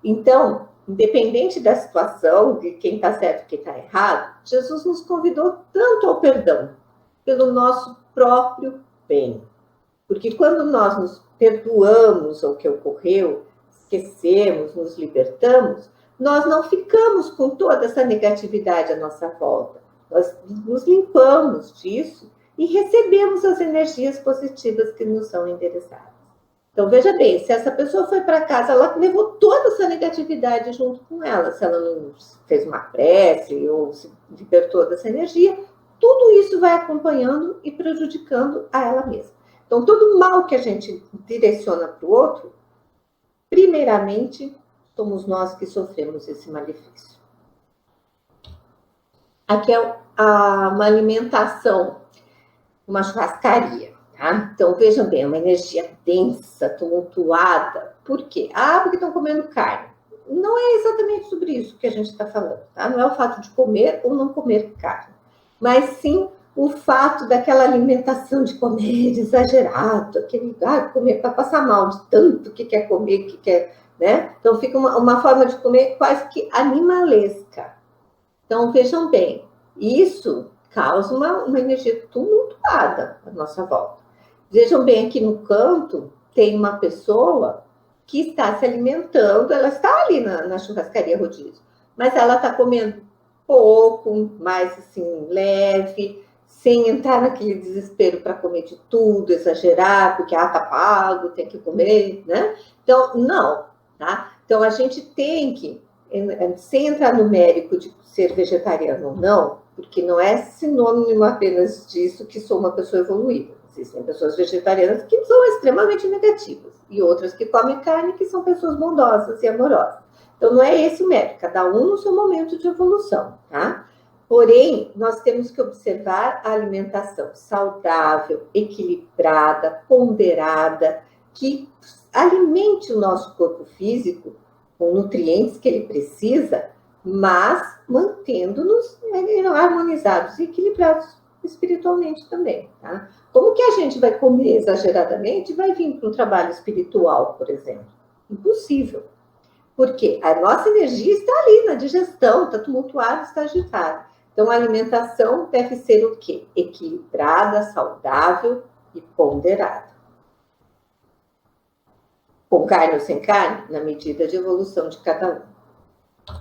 Então, independente da situação, de quem está certo e quem está errado, Jesus nos convidou tanto ao perdão, pelo nosso próprio bem. Porque quando nós nos perdoamos o que ocorreu, esquecemos, nos libertamos, nós não ficamos com toda essa negatividade à nossa volta. Nós nos limpamos disso e recebemos as energias positivas que nos são endereçadas. Então, veja bem, se essa pessoa foi para casa, ela levou toda essa negatividade junto com ela. Se ela não fez uma prece ou se libertou dessa energia, tudo isso vai acompanhando e prejudicando a ela mesma. Então, todo mal que a gente direciona para o outro, primeiramente, somos nós que sofremos esse malefício. Aqui é uma alimentação, uma churrascaria, tá? Então, vejam bem, é uma energia densa, tumultuada. Por quê? Porque estão comendo carne. Não é exatamente sobre isso que a gente está falando, tá? Não é o fato de comer ou não comer carne, mas sim o fato daquela alimentação de comer exagerado, aquele comer para passar mal de tanto que quer comer, que quer, né? Então, fica uma forma de comer quase que animalesca. Então, vejam bem, isso causa uma energia tumultuada à nossa volta. Vejam bem, aqui no canto tem uma pessoa que está se alimentando, ela está ali na churrascaria rodízio, mas ela está comendo pouco, mais assim, leve, sem entrar naquele desespero para comer de tudo, exagerar, porque tá pago, tem que comer, né? Então, não, tá? Então, a gente tem que, sem entrar no mérito de ser vegetariano ou não, porque não é sinônimo apenas disso que sou uma pessoa evoluída. Existem pessoas vegetarianas que são extremamente negativas e outras que comem carne que são pessoas bondosas e amorosas. Então, não é esse o mérito, cada um no seu momento de evolução, tá? Porém, nós temos que observar a alimentação saudável, equilibrada, ponderada, que alimente o nosso corpo físico com nutrientes que ele precisa, mas mantendo-nos harmonizados e equilibrados espiritualmente também, tá? Como que a gente vai comer exageradamente e vai vir para um trabalho espiritual, por exemplo? Impossível. Porque a nossa energia está ali na digestão, está tumultuada, está agitada. Então, a alimentação deve ser o quê? Equilibrada, saudável e ponderada. Com carne ou sem carne, na medida de evolução de cada um.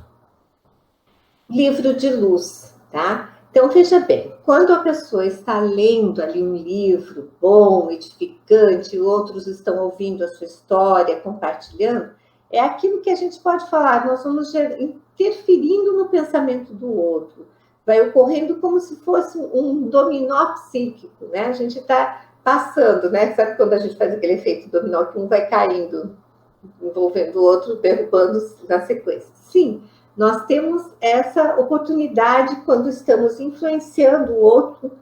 Livro de luz, tá? Então, veja bem, quando a pessoa está lendo ali um livro bom, edificante, outros estão ouvindo a sua história, compartilhando, é aquilo que a gente pode falar, nós vamos interferindo no pensamento do outro, vai ocorrendo como se fosse um dominó psíquico, né? A gente está passando, né? Sabe quando a gente faz aquele efeito dominó que um vai caindo, envolvendo o outro, derrubando na sequência? Sim, nós temos essa oportunidade quando estamos influenciando o outro,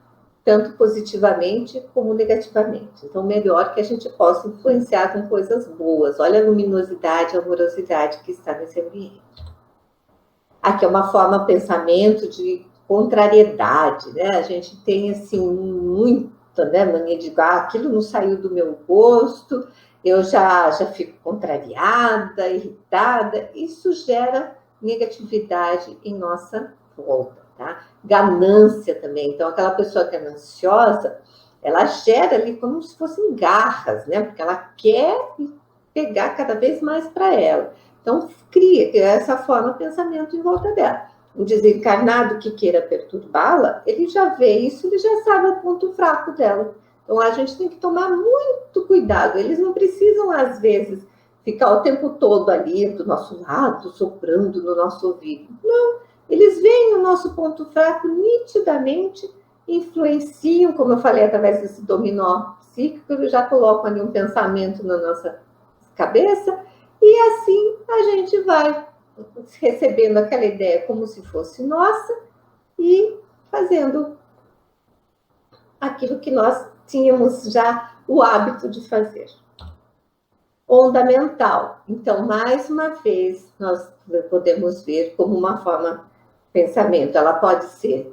tanto positivamente como negativamente. Então, melhor que a gente possa influenciar com coisas boas. Olha a luminosidade, a amorosidade que está nesse ambiente. Aqui é uma forma, pensamento de contrariedade, né? A gente tem, assim, muita, né, mania de, aquilo não saiu do meu gosto, eu já fico contrariada, irritada. Isso gera negatividade em nossa volta, tá? Ganância também. Então, aquela pessoa gananciosa, ela gera ali como se fossem garras, né? Porque ela quer pegar cada vez mais para ela. Então, cria essa forma de pensamento em volta dela. O desencarnado que queira perturbá-la, ele já vê isso, ele já sabe o ponto fraco dela. Então, a gente tem que tomar muito cuidado. Eles não precisam, às vezes, ficar o tempo todo ali do nosso lado, soprando no nosso ouvido. Não, eles veem o nosso ponto fraco nitidamente, influenciam, como eu falei, através desse dominó psíquico, eles já colocam ali um pensamento na nossa cabeça, e assim a gente vai recebendo aquela ideia como se fosse nossa e fazendo aquilo que nós tínhamos já o hábito de fazer. Onda mental. Então, mais uma vez, nós podemos ver como uma forma de pensamento. Ela pode ser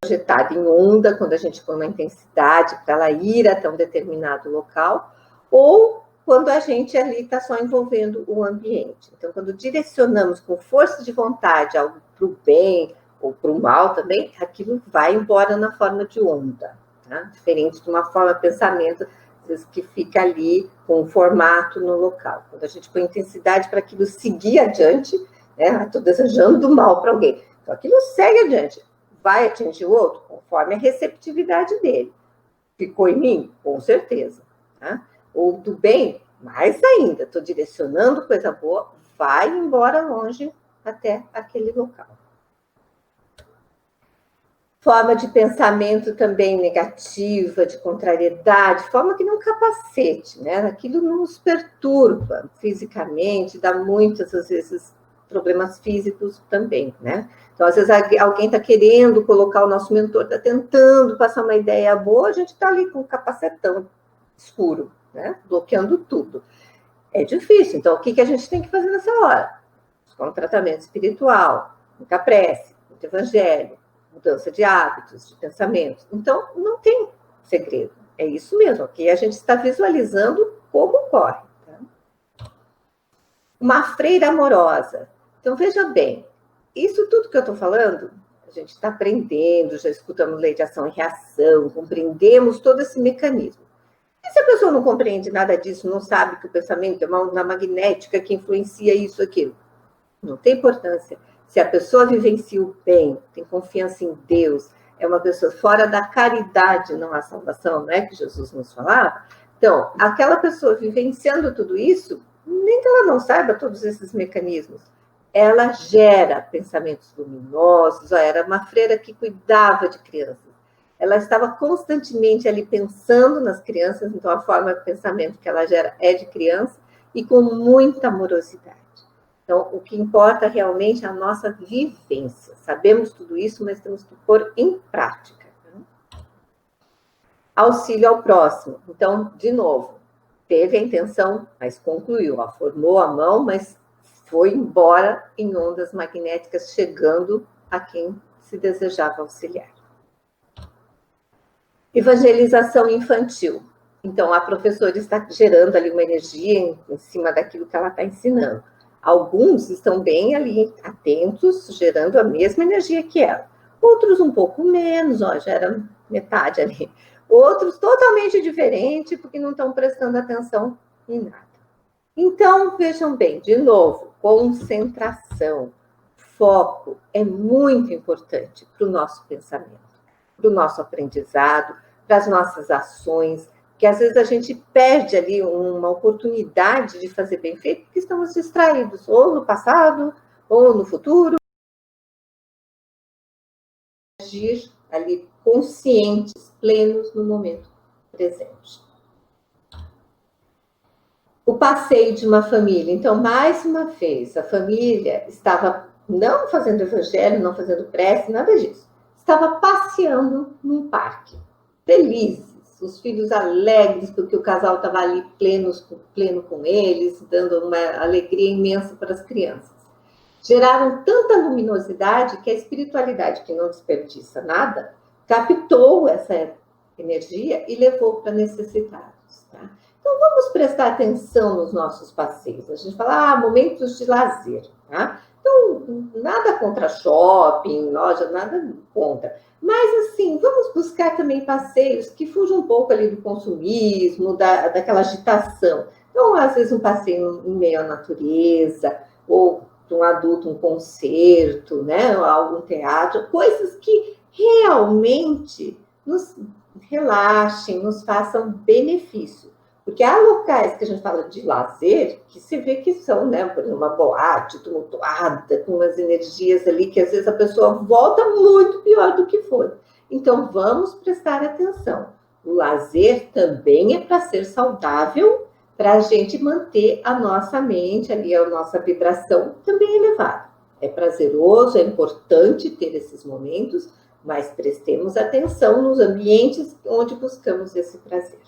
projetada em onda, quando a gente põe uma intensidade para ela ir até um determinado local, ou quando a gente ali está só envolvendo o ambiente. Então, quando direcionamos com força de vontade algo para o bem ou para o mal também, aquilo vai embora na forma de onda, tá? Diferente de uma forma de pensamento que fica ali com o formato no local. Quando a gente põe intensidade para aquilo seguir adiante, né? Estou desejando do mal para alguém. Então, aquilo segue adiante. Vai atingir o outro conforme a receptividade dele. Ficou em mim? Com certeza. Tá? Ou do bem? Mais ainda. Estou direcionando coisa boa, vai embora longe até aquele local. Forma de pensamento também negativa, de contrariedade, forma que não capacete, né? Aquilo nos perturba fisicamente, dá muitas, às vezes, problemas físicos também, né? Então, às vezes, alguém está querendo colocar o nosso mentor, está tentando passar uma ideia boa, a gente está ali com um capacetão escuro, né? Bloqueando tudo. É difícil. Então, o que a gente tem que fazer nessa hora? Com tratamento espiritual, muita prece, muito evangelho, mudança de hábitos, de pensamentos. Então, não tem segredo. É isso mesmo. Aqui a gente está visualizando como ocorre. Tá? Uma freira amorosa. Então, veja bem, isso tudo que eu estou falando, a gente está aprendendo, já escutamos lei de ação e reação, compreendemos todo esse mecanismo. E se a pessoa não compreende nada disso, não sabe que o pensamento é uma onda magnética que influencia isso, aquilo, não tem importância. Se a pessoa vivencia o bem, tem confiança em Deus, é uma pessoa fora da caridade, não há salvação, não é que Jesus nos falava? Então, aquela pessoa vivenciando tudo isso, nem que ela não saiba todos esses mecanismos, ela gera pensamentos luminosos. Era uma freira que cuidava de crianças. Ela estava constantemente ali pensando nas crianças, então a forma de pensamento que ela gera é de criança e com muita amorosidade. Então, o que importa realmente é a nossa vivência. Sabemos tudo isso, mas temos que pôr em prática. Auxílio ao próximo. Então, de novo, teve a intenção, mas concluiu. Ó, formou a mão, mas foi embora em ondas magnéticas, chegando a quem se desejava auxiliar. Evangelização infantil. Então, a professora está gerando ali uma energia em cima daquilo que ela está ensinando. Alguns estão bem ali, atentos, gerando a mesma energia que ela. Outros um pouco menos, ó, já era metade ali. Outros totalmente diferentes, porque não estão prestando atenção em nada. Então, vejam bem, de novo, concentração, foco é muito importante para o nosso pensamento, para o nosso aprendizado, para as nossas ações, que às vezes a gente perde ali uma oportunidade de fazer bem feito, porque estamos distraídos, ou no passado, ou no futuro. Agir ali conscientes, plenos no momento presente. O passeio de uma família. Então, mais uma vez, a família estava não fazendo evangelho, não fazendo prece, nada disso. Estava passeando num parque, felizes, os filhos alegres, porque o casal estava ali pleno com eles, dando uma alegria imensa para as crianças. Geraram tanta luminosidade que a espiritualidade, que não desperdiça nada, captou essa energia e levou para necessitados. Tá? Então, vamos prestar atenção nos nossos passeios. A gente fala, momentos de lazer. Tá? Então, nada contra shopping, loja, nada contra. Mas, assim, vamos buscar também passeios que fujam um pouco ali do consumismo, daquela agitação. Então, às vezes, um passeio em meio à natureza, ou para um adulto, um concerto, né? Algum teatro, coisas que realmente nos relaxem, nos façam benefício. Porque há locais que a gente fala de lazer, que se vê que são, né, por exemplo, uma boate tumultuada, com umas energias ali, que às vezes a pessoa volta muito pior do que foi. Então, vamos prestar atenção. O lazer também é para ser saudável, para a gente manter a nossa mente ali, a nossa vibração também elevada. É prazeroso, é importante ter esses momentos, mas prestemos atenção nos ambientes onde buscamos esse prazer.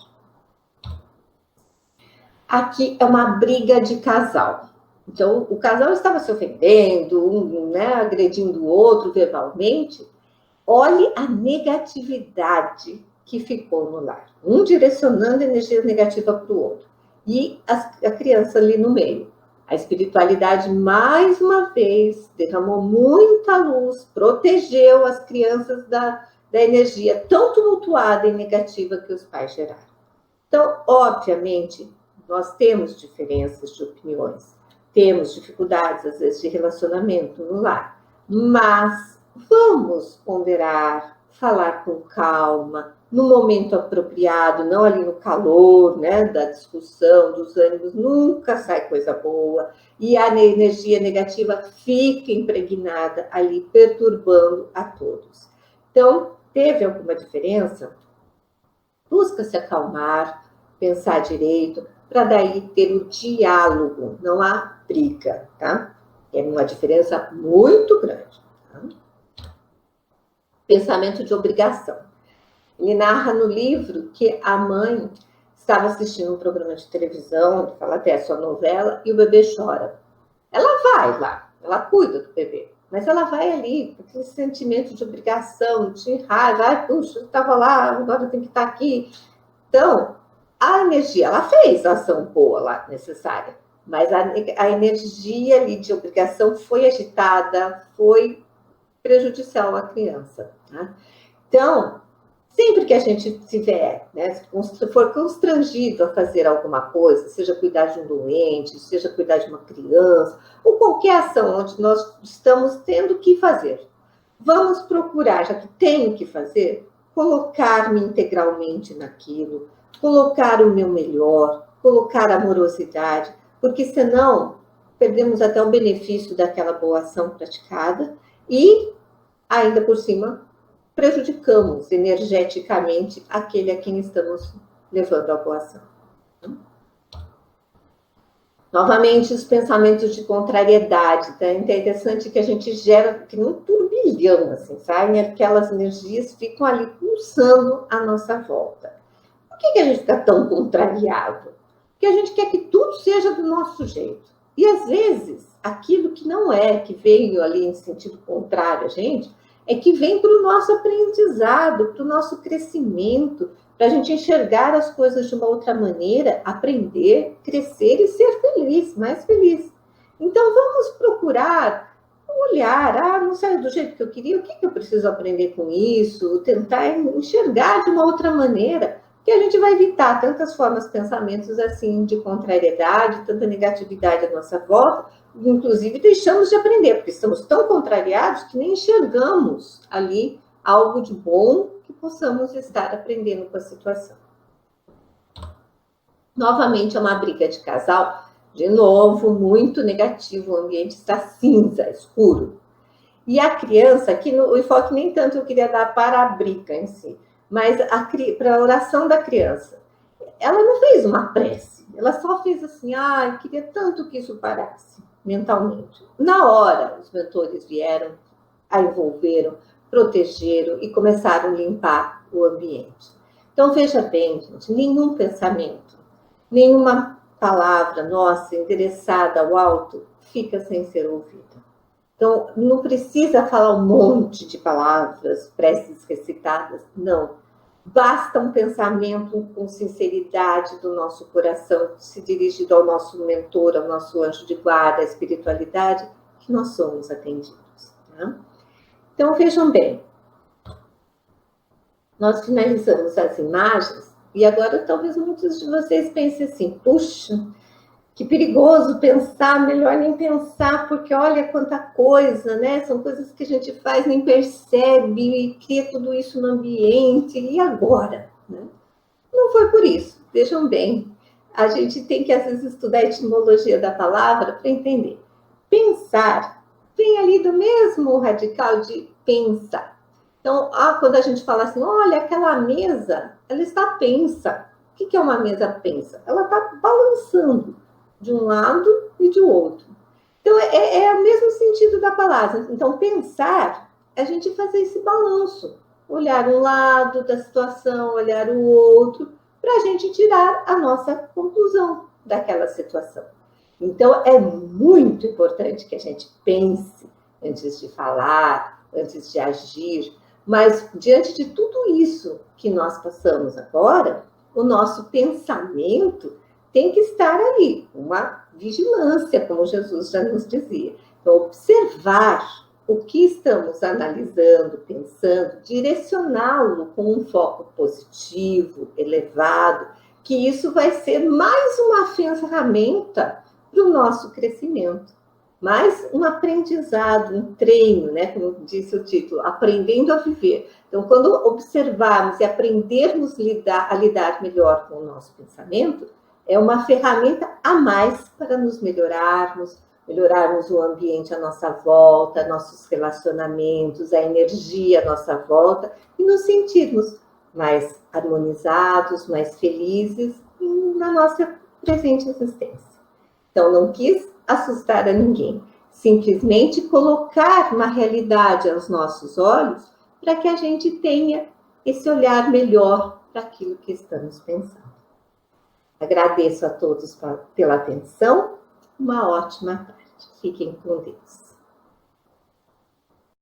Aqui é uma briga de casal. Então, o casal estava se ofendendo, né, agredindo o outro verbalmente. Olhe a negatividade que ficou no lar. Um direcionando energia negativa para o outro. E a criança ali no meio. A espiritualidade, mais uma vez, derramou muita luz, protegeu as crianças da energia tão tumultuada e negativa que os pais geraram. Então, obviamente, nós temos diferenças de opiniões, temos dificuldades, às vezes, de relacionamento no lar, mas vamos ponderar, falar com calma, no momento apropriado, não ali no calor, né, da discussão, dos ânimos, nunca sai coisa boa, e a energia negativa fica impregnada ali, perturbando a todos. Então, teve alguma diferença? Busca se acalmar, pensar direito, para daí ter o diálogo, não há briga, tá? É uma diferença muito grande. Tá? Pensamento de obrigação. Ele narra no livro que a mãe estava assistindo um programa de televisão, fala até a sua novela, e o bebê chora. Ela vai lá, ela cuida do bebê, mas ela vai ali com aquele sentimento de obrigação, de raiva, puxa, eu estava lá, agora eu tenho que estar aqui. Então, a energia, ela fez a ação boa lá, necessária, mas a energia ali de obrigação foi agitada, foi prejudicial à criança. Tá? Então, Sempre que a gente tiver, né, se for constrangido a fazer alguma coisa, seja cuidar de um doente, seja cuidar de uma criança, ou qualquer ação onde nós estamos tendo que fazer, vamos procurar, já que tenho que fazer, colocar-me integralmente naquilo, colocar o meu melhor, colocar amorosidade, porque senão perdemos até o benefício daquela boa ação praticada e, ainda por cima, prejudicamos energeticamente aquele a quem estamos levando a boa ação. Novamente, os pensamentos de contrariedade. Tá? É interessante que a gente gera que um turbilhão, assim, sabe? Aquelas energias ficam ali pulsando à nossa volta. Por que a gente fica tão contrariado? Porque a gente quer que tudo seja do nosso jeito. E, às vezes, aquilo que não é, que veio ali em sentido contrário a gente, é que vem para o nosso aprendizado, para o nosso crescimento, para a gente enxergar as coisas de uma outra maneira, aprender, crescer e ser feliz, mais feliz. Então, vamos procurar olhar, não saiu do jeito que eu queria, o que eu preciso aprender com isso? Tentar enxergar de uma outra maneira, que a gente vai evitar tantas formas, pensamentos assim de contrariedade, tanta negatividade à nossa volta, inclusive deixamos de aprender, porque estamos tão contrariados que nem enxergamos ali algo de bom que possamos estar aprendendo com a situação. Novamente é uma briga de casal, de novo, muito negativo, o ambiente está cinza, escuro. E a criança, aqui o enfoque nem tanto eu queria dar para a briga em si, mas para a oração da criança. Ela não fez uma prece, ela só fez assim, queria tanto que isso parasse, mentalmente. Na hora, os mentores vieram, a envolveram, protegeram e começaram a limpar o ambiente. Então, veja bem, gente, nenhum pensamento, nenhuma palavra nossa endereçada ao alto fica sem ser ouvida. Então, não precisa falar um monte de palavras, preces recitadas, não. Basta um pensamento com sinceridade do nosso coração, se dirigido ao nosso mentor, ao nosso anjo de guarda, à espiritualidade, que nós somos atendidos. Tá? Então, vejam bem, nós finalizamos as imagens e agora talvez muitos de vocês pensem assim, puxa, que perigoso pensar, melhor nem pensar, porque olha quanta coisa, né? São coisas que a gente faz, nem percebe, e cria tudo isso no ambiente, e agora? Né? Não foi por isso, vejam bem, a gente tem que às vezes estudar a etimologia da palavra para entender. Pensar vem ali do mesmo radical de pensar. Então, quando a gente fala assim, olha, aquela mesa, ela está pensa. O que é uma mesa pensa? Ela está balançando de um lado e de outro. Então, é o mesmo sentido da palavra. Então, pensar é a gente fazer esse balanço. Olhar um lado da situação, olhar o outro, para a gente tirar a nossa conclusão daquela situação. Então, é muito importante que a gente pense antes de falar, antes de agir, mas diante de tudo isso que nós passamos agora, o nosso pensamento tem que estar ali, uma vigilância, como Jesus já nos dizia. Então, observar o que estamos analisando, pensando, direcioná-lo com um foco positivo, elevado, que isso vai ser mais uma ferramenta para o nosso crescimento, mais um aprendizado, um treino, né? Como disse o título, aprendendo a viver. Então, quando observarmos e aprendermos a lidar melhor com o nosso pensamento, é uma ferramenta a mais para nos melhorarmos o ambiente à nossa volta, nossos relacionamentos, a energia à nossa volta e nos sentirmos mais harmonizados, mais felizes na nossa presente existência. Então, não quis assustar a ninguém, simplesmente colocar uma realidade aos nossos olhos para que a gente tenha esse olhar melhor para aquilo que estamos pensando. Agradeço a todos pela atenção. Uma ótima tarde. Fiquem com Deus.